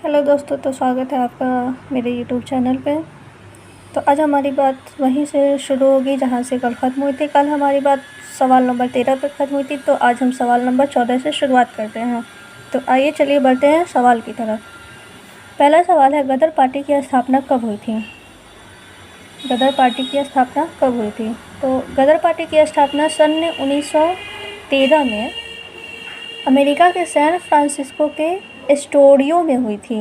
Hello दोस्तों, तो स्वागत है आपका मेरे यूट्यूब चैनल पे। तो आज हमारी बात वहीं से शुरू होगी जहाँ से कल ख़त्म हुई थी। कल हमारी बात सवाल नंबर 13 पे ख़त्म हुई थी, तो आज हम सवाल नंबर 14 से शुरुआत करते हैं। तो आइए चलिए बढ़ते हैं सवाल की तरफ। पहला सवाल है, गदर पार्टी की स्थापना कब हुई थी? गदर पार्टी की स्थापना कब हुई थी? तो गदर पार्टी की स्थापना सन 1913 में अमेरिका के सैन फ्रांसिस्को के एस्टोरियो में हुई थी।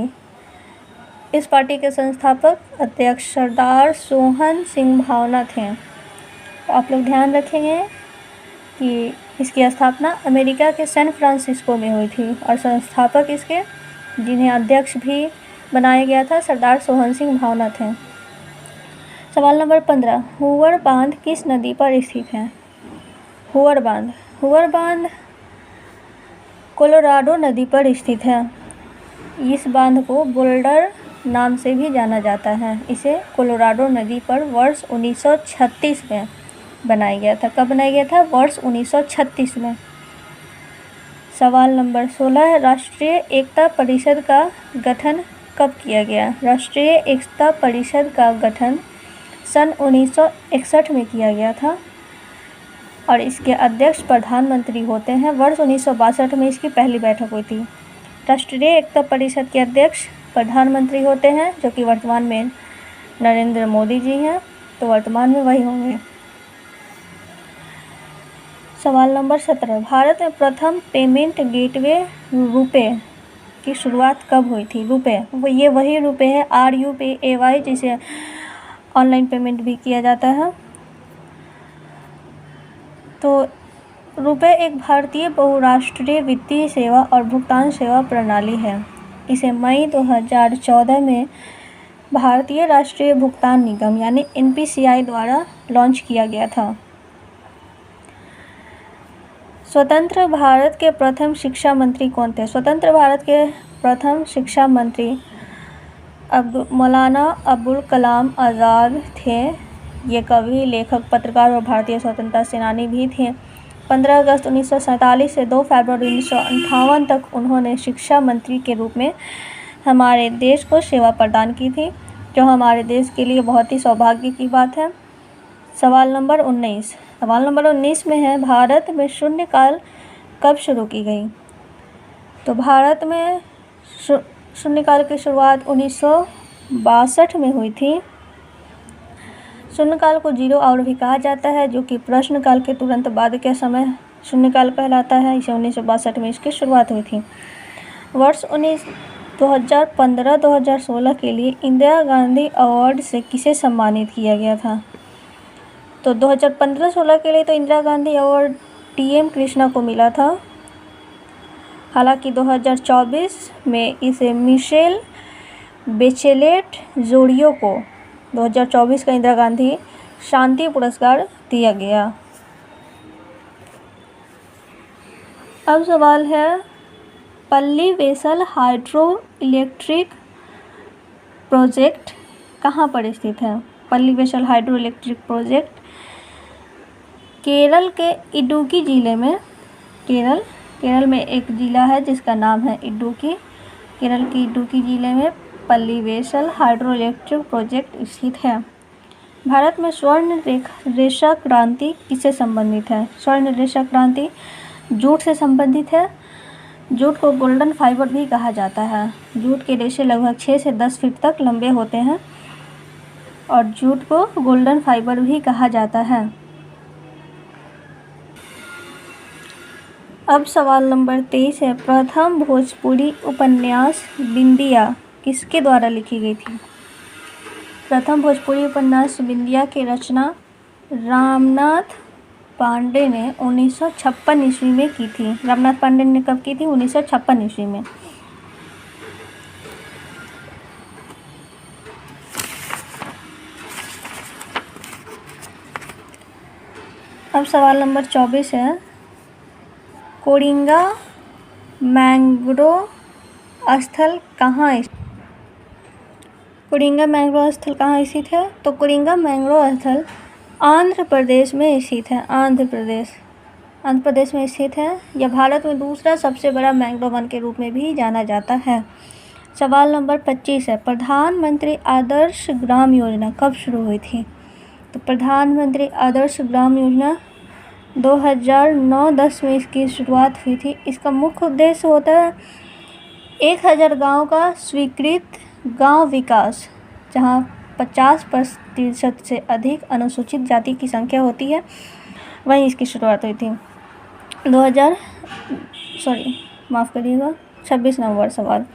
इस पार्टी के संस्थापक अध्यक्ष सरदार सोहन सिंह भावना थे। तो आप लोग ध्यान रखेंगे कि इसकी स्थापना अमेरिका के सैन फ्रांसिस्को में हुई थी और संस्थापक इसके, जिन्हें अध्यक्ष भी बनाया गया था, सरदार सोहन सिंह भावना थे। सवाल नंबर 15, हूवर बांध किस नदी पर स्थित है? हूवर बांध कोलोराडो नदी पर स्थित है। इस बांध को बोल्डर नाम से भी जाना जाता है। इसे कोलोराडो नदी पर वर्ष 1936 में बनाया गया था। कब बनाया गया था? वर्ष 1936 में। सवाल नंबर 16, राष्ट्रीय एकता परिषद का गठन कब किया गया? राष्ट्रीय एकता परिषद का गठन सन 1961 में किया गया था और इसके अध्यक्ष प्रधानमंत्री होते हैं। वर्ष 1962 में इसकी पहली बैठक हुई थी। राष्ट्रीय एकता परिषद के अध्यक्ष प्रधानमंत्री होते हैं, जो कि वर्तमान में नरेंद्र मोदी जी हैं। तो वर्तमान में वही होंगे। सवाल नंबर 17, भारत में प्रथम पेमेंट गेटवे रुपे की शुरुआत कब हुई थी? रुपे, ये वही रुपे है RUPAY, जिसे ऑनलाइन पेमेंट भी किया जाता है। तो रुपे एक भारतीय बहुराष्ट्रीय वित्तीय सेवा और भुगतान सेवा प्रणाली है। इसे मई 2014 में भारतीय राष्ट्रीय भुगतान निगम यानी NPCI द्वारा लॉन्च किया गया था। स्वतंत्र भारत के प्रथम शिक्षा मंत्री कौन थे? स्वतंत्र भारत के प्रथम शिक्षा मंत्री मौलाना अबुल कलाम आज़ाद थे। ये कवि, लेखक, पत्रकार और भारतीय स्वतंत्रता सेनानी भी थे। 15 अगस्त 1947 से 2 फरवरी 1958 तक उन्होंने शिक्षा मंत्री के रूप में हमारे देश को सेवा प्रदान की थी, जो हमारे देश के लिए बहुत ही सौभाग्य की बात है। सवाल नंबर 19 में है, भारत में शून्यकाल कब शुरू की गई? तो भारत में शून्यकाल की शुरुआत 1962 में हुई थी। शून्यकाल को जीरो आवर भी कहा जाता है, जो कि प्रश्नकाल के तुरंत बाद के समय शून्यकाल कहलाता है। इसे 1962 में इसकी शुरुआत हुई थी। वर्ष 2015-2016 के लिए इंदिरा गांधी अवार्ड से किसे सम्मानित किया गया था? तो 2015-16 के लिए तो इंदिरा गांधी अवार्ड TM कृष्णा को मिला था। हालांकि 2024 में इसे मिशेल बेचेलेट जोड़ियों को 2024 का इंदिरा गांधी शांति पुरस्कार दिया गया। अब सवाल है, पल्ली वेसल हाइड्रो इलेक्ट्रिक प्रोजेक्ट कहाँ पर स्थित है? पल्ली vessel hydro electric project Kerala के इडुक्की जिले में, केरल में एक जिला है जिसका नाम है इडुक्की। केरल के इडुक्की जिले में पल्ली वेसल हाइड्रो इलेक्ट्रिक प्रोजेक्ट स्थित है। भारत में स्वर्ण रेशा क्रांति किससे संबंधित है? स्वर्ण रेशा क्रांति जूट से संबंधित है। जूट को गोल्डन फाइबर भी कहा जाता है। जूट के रेशे लगभग 6 से 10 फीट तक लंबे होते हैं और जूट को गोल्डन फाइबर भी कहा जाता है। अब सवाल नंबर 23 है, प्रथम भोजपुरी उपन्यास बिंदिया किसके द्वारा लिखी गई थी? प्रथम भोजपुरी उपन्यास बिंदिया की रचना रामनाथ पांडे ने 1956 ईस्वी में की थी। रामनाथ पांडे ने कब की थी? 1956 ईस्वी में। अब सवाल नंबर 24 है, कोरिंगा मैंग्रोव स्थल कहाँ स्थित है? तो कोरिंगा मैंग्रोव स्थल आंध्र प्रदेश में स्थित है। आंध्र प्रदेश में स्थित है। यह भारत में दूसरा सबसे बड़ा मैंग्रोव वन के रूप में भी जाना जाता है। सवाल नंबर 25 है, प्रधानमंत्री आदर्श ग्राम योजना कब शुरू हुई थी? तो प्रधानमंत्री आदर्श ग्राम योजना 2009-10 में इसकी शुरुआत हुई थी। इसका मुख्य उद्देश्य होता है 1000 गाँव का स्वीकृत गांव विकास, जहां 50% से अधिक अनुसूचित जाति की संख्या होती है, वहीं इसकी शुरुआत हुई थी। 26 नवंबर। सवाल,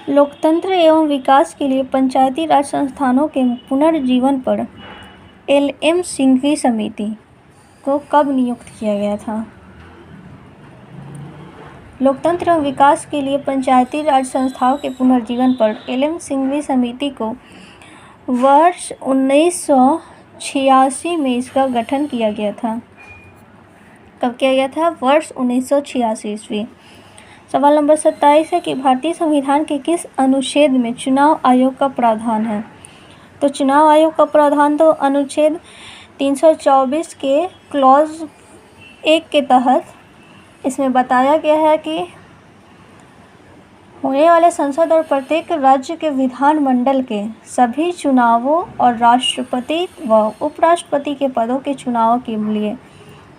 लोकतंत्र एवं विकास के लिए पंचायती राज संस्थानों के पुनर्जीवन पर LM सिंघवी समिति को कब नियुक्त किया गया था? लोकतंत्र एवं विकास के लिए पंचायती राज संस्थाओं के पुनर्जीवन पर LM सिंघवी समिति को वर्ष 1986 में इसका गठन किया गया था। कब किया गया था? वर्ष 1986 ईस्वी। सवाल नंबर 27 है कि भारतीय संविधान के किस अनुच्छेद में चुनाव आयोग का प्रावधान है? तो चुनाव आयोग का प्रावधान तो अनुच्छेद 324 के क्लॉज 1 के तहत इसमें बताया गया है कि होने वाले संसद और प्रत्येक राज्य के विधानमंडल के सभी चुनावों और राष्ट्रपति व उपराष्ट्रपति के पदों के चुनाव के लिए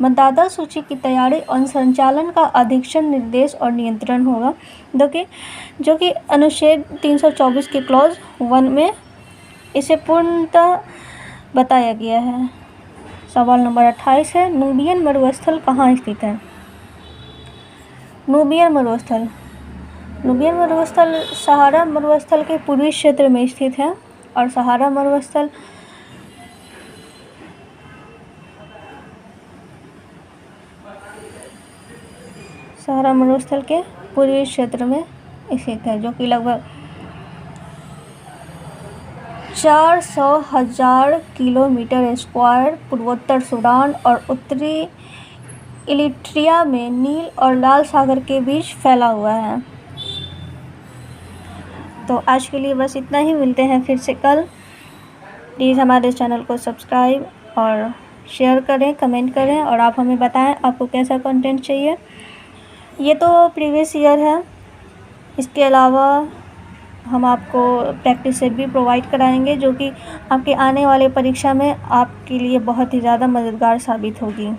मतदाता सूची की तैयारी और संचालन का अधीक्षण, निर्देश और नियंत्रण होगा, जो कि अनुच्छेद 324 के क्लॉज 1 में इसे पूर्णतः बताया गया है। सवाल नंबर 28 है, नूबियन मरुस्थल कहाँ स्थित है? नूबियन मरुस्थल सहारा मरुस्थल के पूर्वी क्षेत्र में स्थित है और सहारा मरुस्थल के पूर्वी क्षेत्र में स्थित है, जो कि लगभग 400,000 किलोमीटर स्क्वायर पूर्वोत्तर सूडान और उत्तरी इरिट्रिया में नील और लाल सागर के बीच फैला हुआ है। तो आज के लिए बस इतना ही। मिलते हैं फिर से कल। प्लीज़ हमारे चैनल को सब्सक्राइब और शेयर करें, कमेंट करें और आप हमें बताएं आपको कैसा कंटेंट चाहिए। ये तो प्रीवियस ईयर है, इसके अलावा हम आपको प्रैक्टिस सेट भी प्रोवाइड कराएंगे, जो कि आपके आने वाले परीक्षा में आपके लिए बहुत ही ज़्यादा मददगार साबित होगी।